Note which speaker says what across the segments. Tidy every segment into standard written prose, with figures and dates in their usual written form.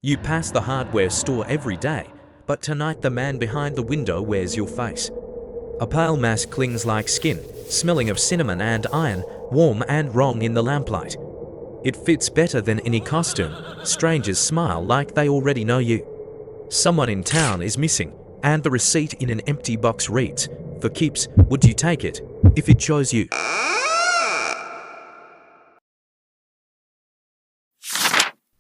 Speaker 1: You pass the hardware store every day, but tonight the man behind the window wears your face. A pale mask clings like skin, smelling of cinnamon and iron, warm and wrong in the lamplight. It fits better than any costume. Strangers smile like they already know you. Someone in town is missing, and the receipt in an empty box reads, "For keeps, would you take it, if it chose you?"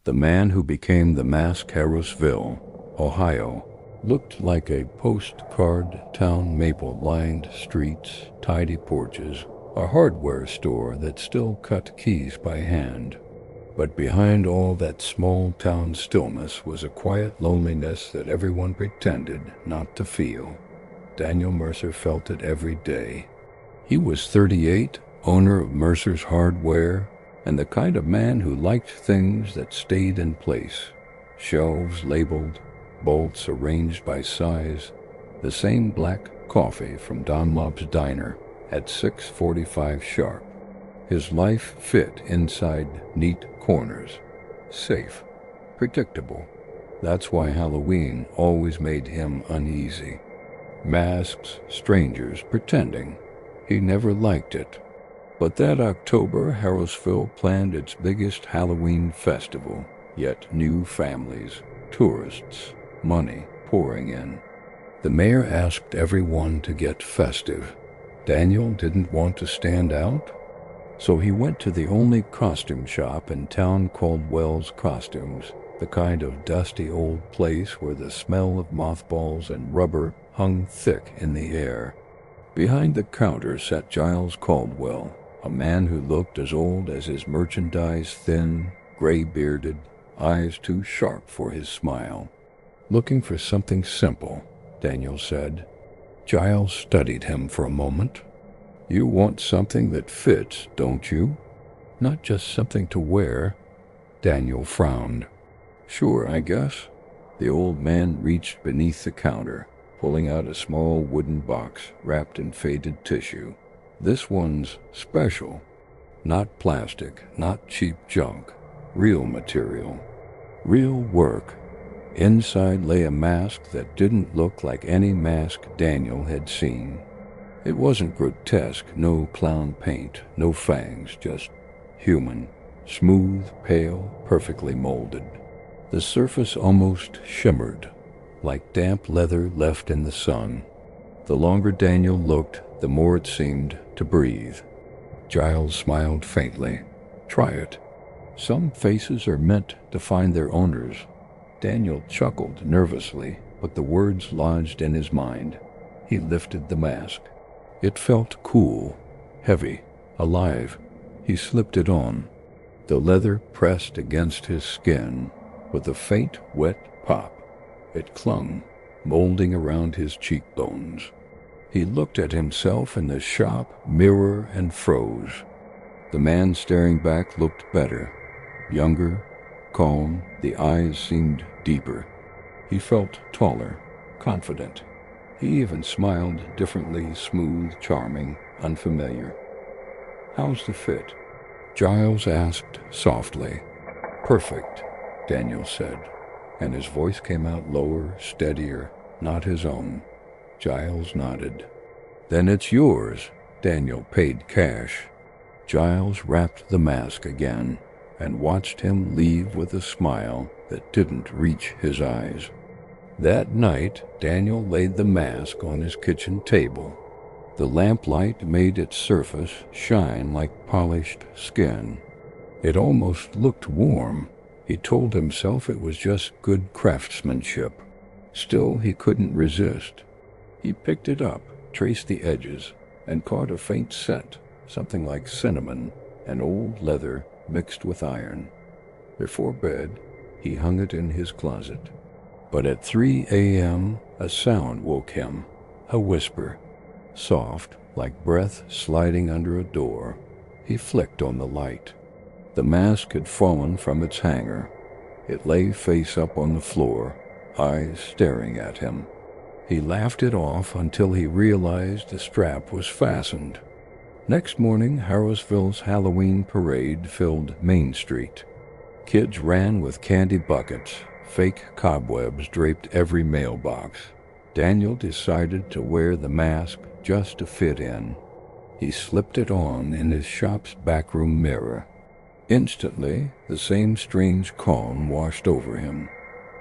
Speaker 2: The man who became the mask Harrowsville, Ohio, looked like a postcard town, maple-lined streets, tidy porches, a hardware store that still cut keys by hand. But behind all that small-town stillness was a quiet loneliness that everyone pretended not to feel. Daniel Mercer felt it every day. He was 38, owner of Mercer's Hardware, and the kind of man who liked things that stayed in place. Shelves labeled, bolts arranged by size, the same black coffee from Dunlop's Diner at 6:45 sharp. His life fit inside neat corners, safe, predictable. That's why Halloween always made him uneasy. Masks, strangers, pretending. He never liked it. But that October, Harrowsville planned its biggest Halloween festival, yet new families, tourists, money pouring in. The mayor asked everyone to get festive. Daniel didn't want to stand out, so he went to the only costume shop in town, Caldwell's Costumes, the kind of dusty old place where the smell of mothballs and rubber hung thick in the air. Behind the counter sat Giles Caldwell, a man who looked as old as his merchandise, thin, gray-bearded, eyes too sharp for his smile. "Looking for something simple," Daniel said. Giles studied him for a moment. "You want something that fits, don't you? Not just something to wear." Daniel frowned. "Sure, I guess." The old man reached beneath the counter, pulling out a small wooden box wrapped in faded tissue. "This one's special. Not plastic, not cheap junk. Real material. Real work." Inside lay a mask that didn't look like any mask Daniel had seen. It wasn't grotesque, no clown paint, no fangs, just human, smooth, pale, perfectly molded. The surface almost shimmered, like damp leather left in the sun. The longer Daniel looked, the more it seemed to breathe. Giles smiled faintly. "Try it. Some faces are meant to find their owners." Daniel chuckled nervously, but the words lodged in his mind. He lifted the mask. It felt cool, heavy, alive. He slipped it on. The leather pressed against his skin with a faint, wet pop. It clung, molding around his cheekbones. He looked at himself in the shop mirror and froze. The man staring back looked better, younger, calm. The eyes seemed deeper. He felt taller, confident. He even smiled differently, smooth, charming, unfamiliar. "How's the fit?" Giles asked softly. "Perfect," Daniel said, and his voice came out lower, steadier, not his own. Giles nodded. "Then it's yours." Daniel paid cash. Giles wrapped the mask again and watched him leave with a smile that didn't reach his eyes. That night, Daniel laid the mask on his kitchen table. The lamplight made its surface shine like polished skin. It almost looked warm. He told himself it was just good craftsmanship. Still, he couldn't resist. He picked it up, traced the edges, and caught a faint scent, something like cinnamon and old leather mixed with iron. Before bed, he hung it in his closet. But at 3 a.m., a sound woke him, a whisper, soft, like breath sliding under a door. He flicked on the light. The mask had fallen from its hanger. It lay face up on the floor, eyes staring at him. He laughed it off until he realized the strap was fastened. Next morning, Harrowsville's Halloween parade filled Main Street. Kids ran with candy buckets, Fake cobwebs draped every mailbox. Daniel decided to wear the mask just to fit in. He slipped it on in his shop's backroom mirror. Instantly, the same strange calm washed over him.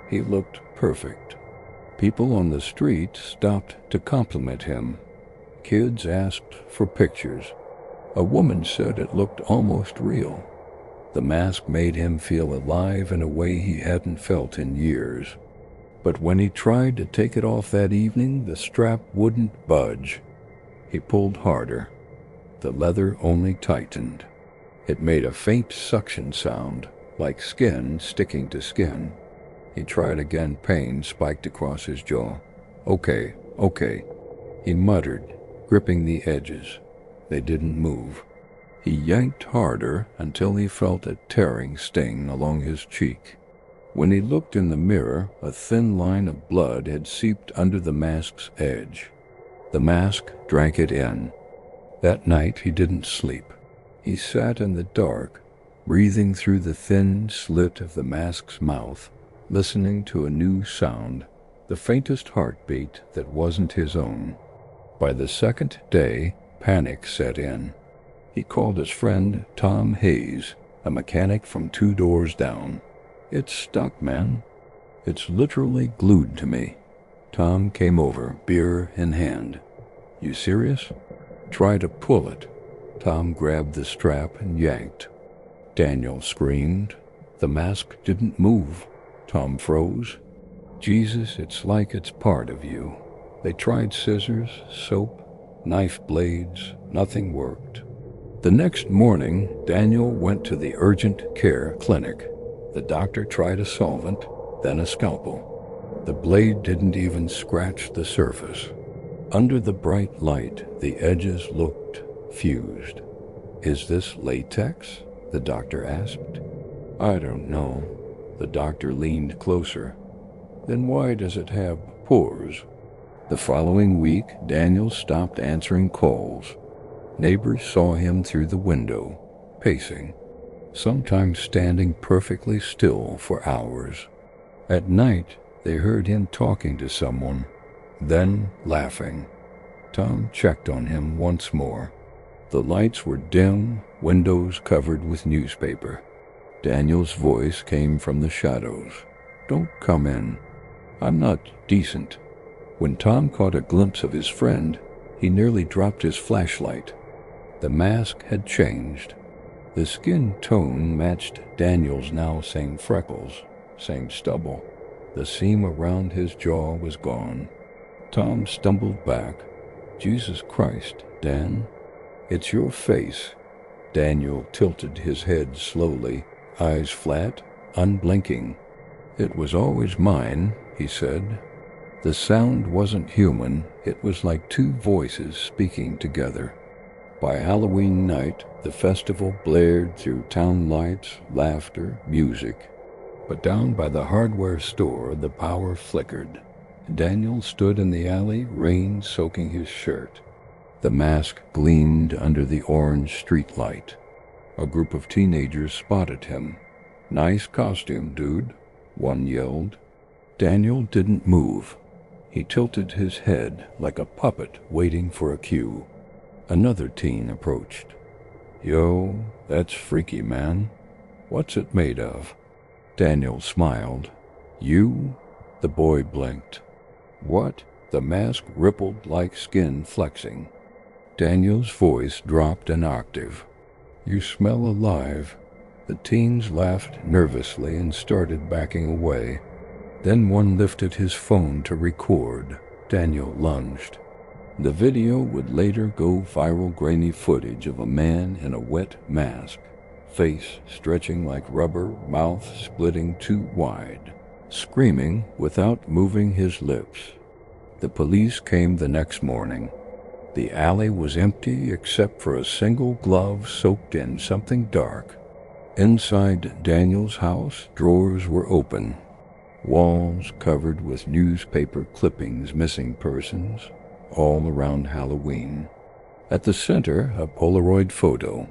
Speaker 2: He looked perfect. People on the street stopped to compliment him. Kids asked for pictures. A woman said it looked almost real. The mask made him feel alive in a way he hadn't felt in years. But when he tried to take it off that evening, the strap wouldn't budge. He pulled harder. The leather only tightened. It made a faint suction sound, like skin sticking to skin. He tried again. Pain spiked across his jaw. Okay, he muttered, gripping the edges. They didn't move. He yanked harder until he felt a tearing sting along his cheek. When he looked in the mirror, a thin line of blood had seeped under the mask's edge. The mask drank it in. That night he didn't sleep. He sat in the dark, breathing through the thin slit of the mask's mouth, listening to a new sound, the faintest heartbeat that wasn't his own. By the second day, panic set in. He called his friend Tom Hayes, a mechanic from 2 doors down. "It's stuck, man. It's literally glued to me." Tom came over, beer in hand. "You serious?" "Try to pull it." Tom grabbed the strap and yanked. Daniel screamed. The mask didn't move. Tom froze. "Jesus, it's like it's part of you." They tried scissors, soap, knife blades. Nothing worked. The next morning, Daniel went to the urgent care clinic. The doctor tried a solvent, then a scalpel. The blade didn't even scratch the surface. Under the bright light, the edges looked fused. "Is this latex?" the doctor asked. "I don't know." The doctor leaned closer. "Then why does it have pores?" The following week, Daniel stopped answering calls. Neighbors saw him through the window, pacing, sometimes standing perfectly still for hours. At night, they heard him talking to someone, then laughing. Tom checked on him once more. The lights were dim, windows covered with newspaper. Daniel's voice came from the shadows. "Don't come in. I'm not decent." When Tom caught a glimpse of his friend, he nearly dropped his flashlight. The mask had changed. The skin tone matched Daniel's now same freckles, same stubble. The seam around his jaw was gone. Tom stumbled back. "Jesus Christ, Dan. It's your face." Daniel tilted his head slowly, eyes flat, unblinking. "It was always mine," he said. The sound wasn't human. It was like 2 voices speaking together. By Halloween night, the festival blared through town lights, laughter, music. But down by the hardware store, the power flickered. Daniel stood in the alley, rain soaking his shirt. The mask gleamed under the orange streetlight. A group of teenagers spotted him. "Nice costume, dude," one yelled. Daniel didn't move. He tilted his head like a puppet waiting for a cue. Another teen approached. "Yo, that's freaky, man. What's it made of?" Daniel smiled. "You?" The boy blinked. "What?" The mask rippled like skin flexing. Daniel's voice dropped an octave. "You smell alive." The teens laughed nervously and started backing away. Then one lifted his phone to record. Daniel lunged. The video would later go viral. Grainy footage of a man in a wet mask, face stretching like rubber, mouth splitting too wide, screaming without moving his lips. The police came the next morning. The alley was empty except for a single glove soaked in something dark. Inside Daniel's house, drawers were open, walls covered with newspaper clippings, missing persons, all around Halloween. At the center, a Polaroid photo.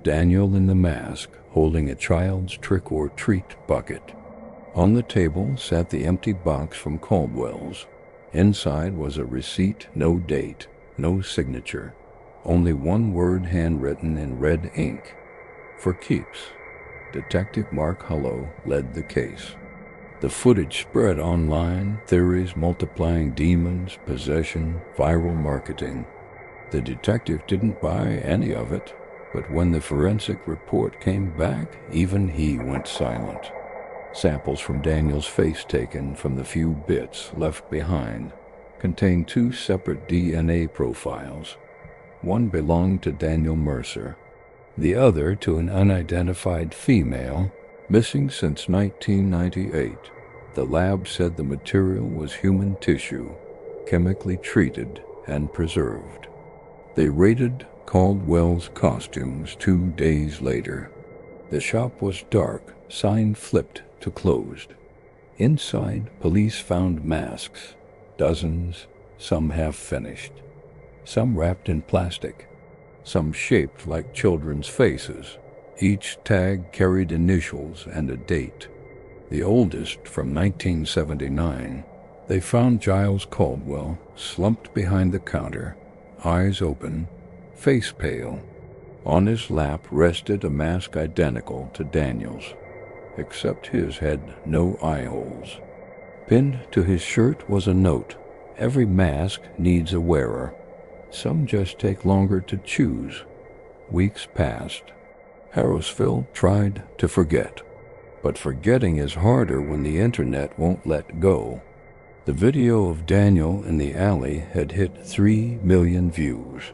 Speaker 2: Daniel in the mask, holding a child's trick-or-treat bucket. On the table sat the empty box from Caldwell's. Inside was a receipt, no date, no signature, only one word handwritten in red ink. For keeps. Detective Mark Hullo led the case. The footage spread online, theories multiplying demons, possession, viral marketing. The detective didn't buy any of it, but when the forensic report came back, even he went silent. Samples from Daniel's face taken from the few bits left behind contained 2 separate DNA profiles. One belonged to Daniel Mercer, the other to an unidentified female, missing since 1998. The lab said the material was human tissue, chemically treated and preserved. They raided Caldwell's costumes 2 days later. The shop was dark, sign flipped to closed. Inside, police found masks, dozens, some half-finished, some wrapped in plastic, some shaped like children's faces. Each tag carried initials and a date. The oldest, from 1979, they found Giles Caldwell slumped behind the counter, eyes open, face pale. On his lap rested a mask identical to Daniel's, except his had no eye holes. Pinned to his shirt was a note. Every mask needs a wearer. Some just take longer to choose. Weeks passed. Harrowsville tried to forget. But forgetting is harder when the internet won't let go. The video of Daniel in the alley had hit 3 million views.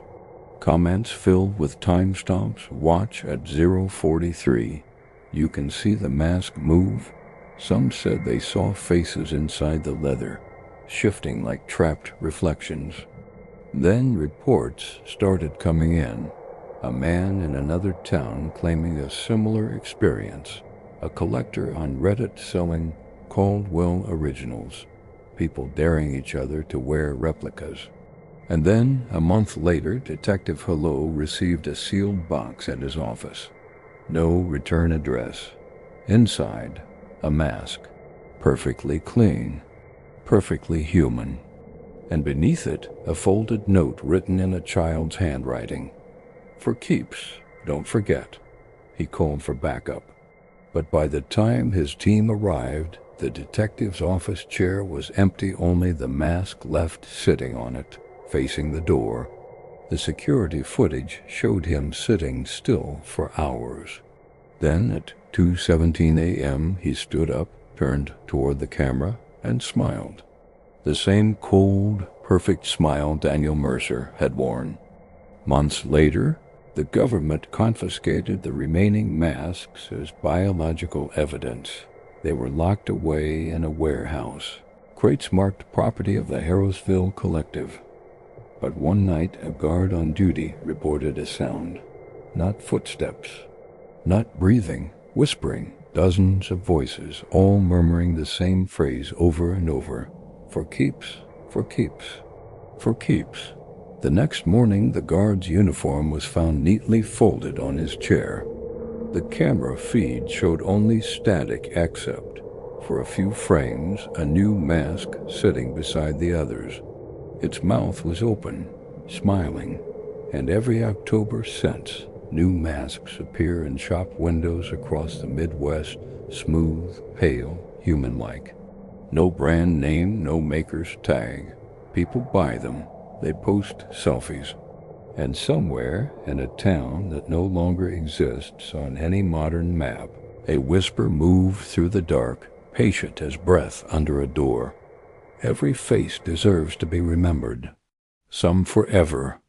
Speaker 2: Comments filled with timestamps, watch at 0:43. You can see the mask move. Some said they saw faces inside the leather, shifting like trapped reflections. Then reports started coming in. A man in another town claiming a similar experience. A collector on Reddit selling Caldwell originals. People daring each other to wear replicas. And then, a month later, Detective Hullo received a sealed box at his office. No return address. Inside, a mask. Perfectly clean. Perfectly human. And beneath it, a folded note written in a child's handwriting. For keeps, don't forget. He called for backup. But by the time his team arrived, the detective's office chair was empty, only the mask left sitting on it, facing the door. The security footage showed him sitting still for hours. Then at 2:17 a.m. he stood up, turned toward the camera, and smiled. The same cold, perfect smile Daniel Mercer had worn. Months later, the government confiscated the remaining masks as biological evidence. They were locked away in a warehouse. Crates marked property of the Harrowsville collective. But one night, a guard on duty reported a sound. Not footsteps. Not breathing. Whispering. Dozens of voices, all murmuring the same phrase over and over. For keeps. For keeps. For keeps. The next morning, the guard's uniform was found neatly folded on his chair. The camera feed showed only static except, for a few frames, a new mask sitting beside the others. Its mouth was open, smiling, and every October since, new masks appear in shop windows across the Midwest, smooth, pale, human-like. No brand name, no maker's tag. People buy them. They post selfies. And somewhere in a town that no longer exists on any modern map, a whisper moved through the dark, patient as breath under a door. Every face deserves to be remembered. Some forever,